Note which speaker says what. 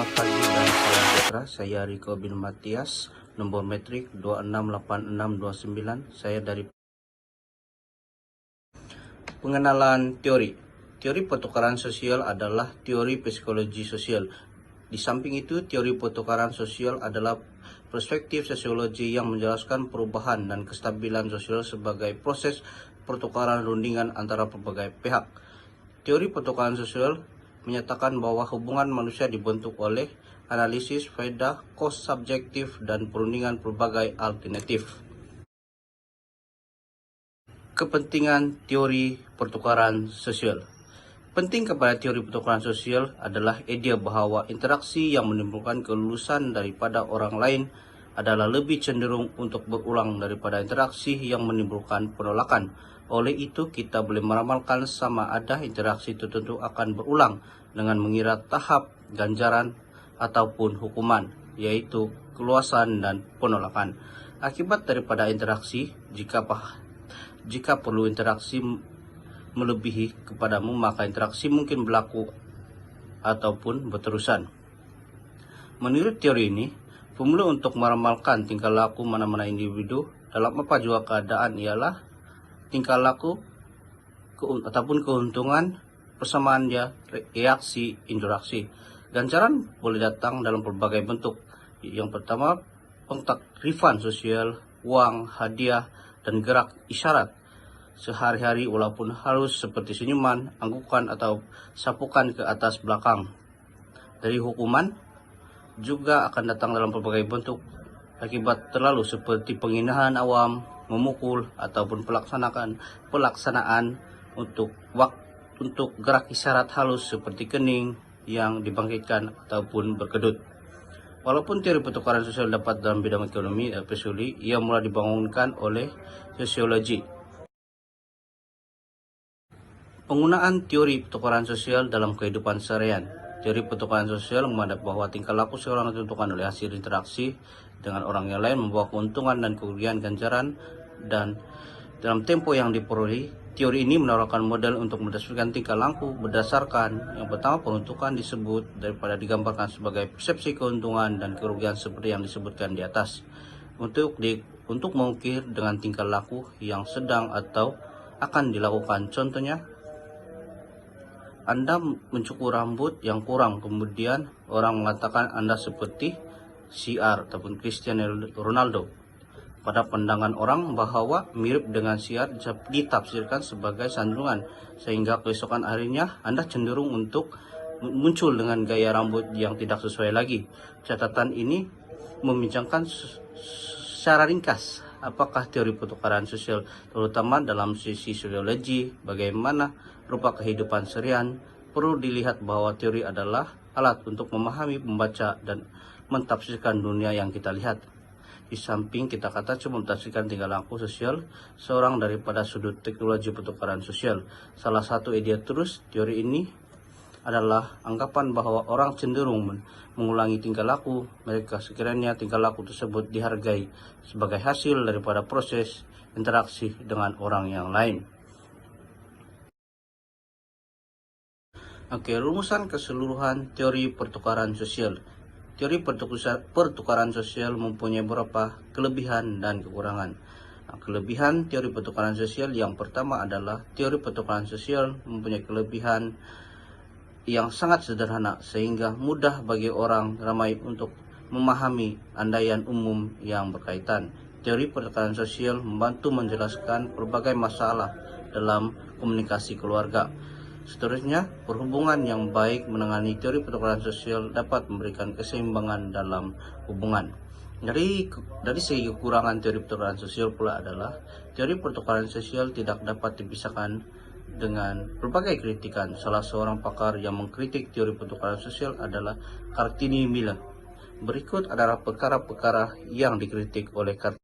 Speaker 1: Selamat pagi dan salam sejahtera. Saya Riko bin Matias, nomor metrik 268629. Saya dari pengenalan teori. Teori pertukaran sosial adalah teori psikologi sosial. Di samping itu, teori pertukaran sosial adalah perspektif sosiologi yang menjelaskan perubahan dan kestabilan sosial sebagai proses pertukaran rundingan antara berbagai pihak. Teori pertukaran sosial menyatakan bahwa hubungan manusia dibentuk oleh analisis faedah, kos subjektif, dan perundingan berbagai alternatif. Kepentingan teori pertukaran sosial. Penting kepada teori pertukaran sosial adalah ide bahwa interaksi yang menimbulkan kelulusan daripada orang lain adalah lebih cenderung untuk berulang daripada interaksi yang menimbulkan penolakan. Oleh itu, kita boleh meramalkan sama ada interaksi tertentu akan berulang dengan mengira tahap ganjaran ataupun hukuman, yaitu keluasan dan penolakan. Akibat daripada interaksi, jika perlu interaksi melebihi kepadamu, maka interaksi mungkin berlaku ataupun berterusan. Menurut teori ini, formula untuk meramalkan tingkah laku mana-mana individu dalam apa jua keadaan ialah tingkah laku ataupun keuntungan persamaan dia reaksi interaksi. Ganjaran boleh datang dalam berbagai bentuk. Yang pertama, pengtakrifan sosial, uang, hadiah, dan gerak isyarat sehari-hari, walaupun halus seperti senyuman, anggukan, atau sapukan ke atas belakang. Dari hukuman juga akan datang dalam berbagai bentuk akibat terlalu seperti penghinaan awam, memukul, ataupun pelaksanaan untuk gerak isyarat halus seperti kening yang dibangkitkan ataupun berkedut. Walaupun teori pertukaran sosial dapat dalam bidang ekonomi dan psikologi, ia mulai dibangunkan oleh sosiologi. Penggunaan teori pertukaran sosial dalam kehidupan seharian. Teori pertukaran sosial menganggap bahwa tingkah laku seorang ditentukan oleh hasil interaksi dengan orang yang lain, membawa keuntungan dan kerugian, ganjaran, dan dalam tempo yang diperoleh. Teori ini menawarkan model untuk mendeskripsikan tingkah laku berdasarkan yang pertama, peruntukan disebut daripada digambarkan sebagai persepsi keuntungan dan kerugian seperti yang disebutkan di atas. Untuk mengukir dengan tingkah laku yang sedang atau akan dilakukan. Contohnya, Anda mencukur rambut yang kurang, kemudian orang mengatakan Anda seperti CR ataupun Cristiano Ronaldo. Pada pandangan orang bahwa mirip dengan CR ditafsirkan sebagai sanjungan, sehingga keesokan harinya Anda cenderung untuk muncul dengan gaya rambut yang tidak sesuai lagi. Catatan ini membincangkan secara ringkas apakah teori pertukaran sosial, terutama dalam sisi sosiologi, bagaimana rupa kehidupan seharian. Perlu dilihat bahwa teori adalah alat untuk memahami, membaca, dan mentafsirkan dunia yang kita lihat. Di samping kita coba mentafsirkan tingkah laku sosial seorang daripada sudut teknologi pertukaran sosial. Salah satu ide terus teori ini adalah anggapan bahwa orang cenderung mengulangi tingkah laku mereka sekiranya tingkah laku tersebut dihargai sebagai hasil daripada proses interaksi dengan orang yang lain. Oke, rumusan keseluruhan teori pertukaran sosial. Teori pertukaran sosial mempunyai beberapa kelebihan dan kekurangan. Kelebihan teori pertukaran sosial yang pertama adalah teori pertukaran sosial mempunyai kelebihan yang sangat sederhana sehingga mudah bagi orang ramai untuk memahami andaian umum yang berkaitan. Teori pertukaran sosial membantu menjelaskan berbagai masalah dalam komunikasi keluarga. Seterusnya, perhubungan yang baik menangani teori pertukaran sosial dapat memberikan keseimbangan dalam hubungan. Dari segi kekurangan teori pertukaran sosial pula adalah teori pertukaran sosial tidak dapat dipisahkan dengan berbagai kritikan. Salah seorang pakar yang mengkritik teori pertukaran sosial adalah Kartini Miller. Berikut adalah perkara-perkara yang dikritik oleh Kartini.